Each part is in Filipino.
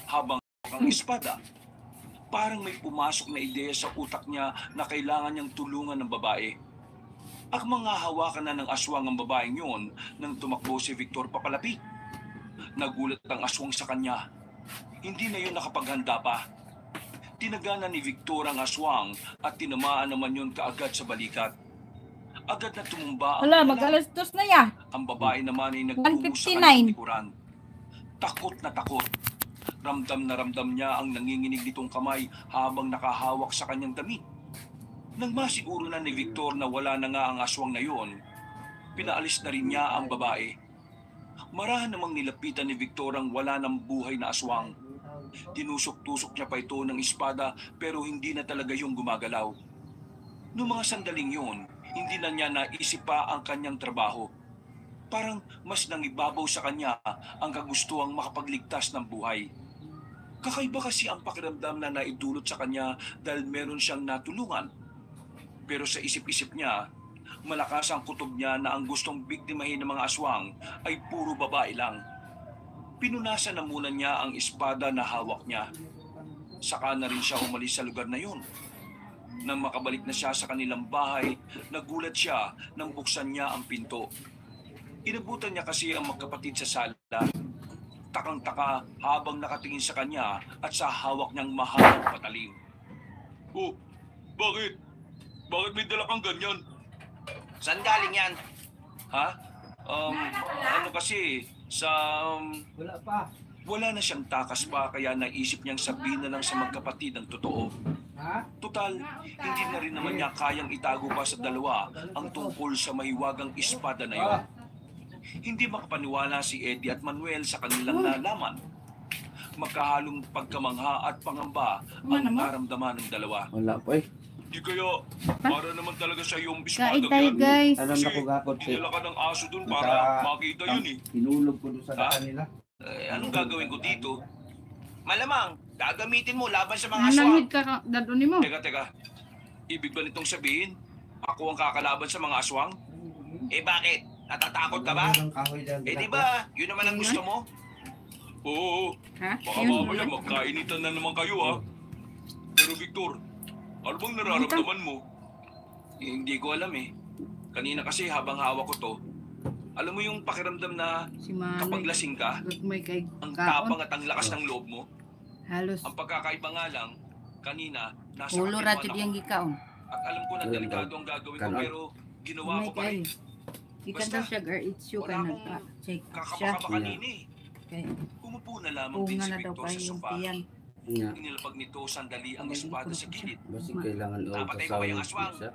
habang ang espada. Parang may pumasok na ideya sa utak niya na kailangan niyang tulungan ng babae. Akmang hahawakan na ng aswang ang babaeng yun nang tumakbo si Victor papalapit. Nagulat ang aswang sa kanya. Hindi na yun nakapaghanda pa. Tinagana ni Victor ang aswang at tinamaan naman yun kaagad sa balikat. Agad na tumumba ang mag-alas 2 na ya. Ang babae naman ay nagtungo sa kanyang likuran. Takot na takot. Ramdam na ramdam niya ang nanginginig nitong kamay habang nakahawak sa kanyang damit. Nang masiguro na ni Victor na wala na nga ang aswang na yon, pinaalis na rin niya ang babae. Marahan namang nilapitan ni Victor ang wala ng buhay na aswang. Tinusok-tusok niya pa ito ng espada pero hindi na talaga yung gumagalaw. Noong mga sandaling yun, hindi na niya naisip pa ang kanyang trabaho. Parang mas nangibabaw sa kanya ang kagustuhang makapagligtas ng buhay. Kakaiba kasi ang pakiramdam na naidulot sa kanya dahil meron siyang natulungan. Pero sa isip-isip niya, malakas ang kutob niya na ang gustong biktimahin ng mga aswang ay puro babae lang. Pinunasan na muna niya ang espada na hawak niya. Saka na rin siya umalis sa lugar na yun. Nang makabalik na siya sa kanilang bahay, nagulat siya nang buksan niya ang pinto. Inabutan niya kasi ang magkapatid sa sala. Takang-taka habang nakatingin sa kanya at sa hawak niyang mahabang patalim. Oh, bakit? Bakit may dala kang ganyan? Saan galing yan? Ha? Ano kasi, Wala pa. wala na siyang takas pa kaya naisip niyang sabihin na lang sa magkapatid ang totoo. Ha? Total, hindi na rin naman niya kayang itago pa sa dalawa ang tungkol sa mahiwagang espada na yon. Hindi makapaniwala si Eddie at Manuel sa kanilang nalaman. Magkahalong pagkamangha at pangamba ang naramdaman ng dalawa. Wala po eh. Di kaya, para naman talaga sa iyong espada Kain tayo, guys. Alam na ko gakot eh. Dinala ka ng aso dun para makita yun eh. Hinulog ko doon sa Ha? daan nila. Anong gagawin ko dito? Malamang, gagamitin mo laban sa mga aswang. Nanangit ka daduni mo. Teka. Ibig ba nitong sabihin, ako ang kakalaban sa mga aswang? Eh bakit? Natatakot ka ba? Eh di ba, yun naman ang gusto mo? Oo, Ha? baka mamaya magkainitan na naman kayo ha. Pero Victor, ano bang nararamdaman mo? Hindi ko alam eh. Kanina kasi habang hawak ko to, alam mo yung pakiramdam na Si Mami. kapag lasing ka, May kay ang kaon. tapang at ang lakas ng loob mo. Halos. Ang pagkakaiba nga lang, kanina, nasa Ulo kapitan radyo ako. diyang gikaon. At alam ko na delikado ang gagawin ko Kanon. pero ginawa ko May pa rin. kay. Ikan Basta, daw siya gar-itsyo ka wala na akong check siya. Kakapakaba kanina eh. Kay Umupo na lamang din punga si na daw Victor pa sa yung sofa. tiyan. Nga. Inilapag nito sandali ang espada sa gilid. Basta kailangan o Napatay mo ba kasawang yung aswang? pizza.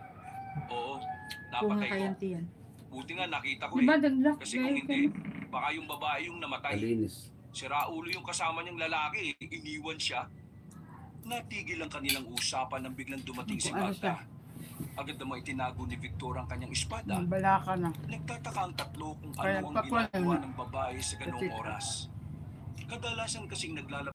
Oo, Punga napatay ko. kayang tiyan. Buti nga nakita ko Diba eh. dagdag? Kasi kung hindi, baka yung babae yung namatay. Kalinis. Si Raulo yung kasama niyang lalaki, iniwan siya. Natigil ang kanilang usapan nang biglang dumating si Ano siya? Magda. Agad namang itinago ni Victor ang kanyang espada. Bala ka na. Nagtataka ang tatlo kung Kaya ano ang nagpakuha ginagawa na. ng babae sa ganong Kasi- oras. Kadalasan kasing naglalabas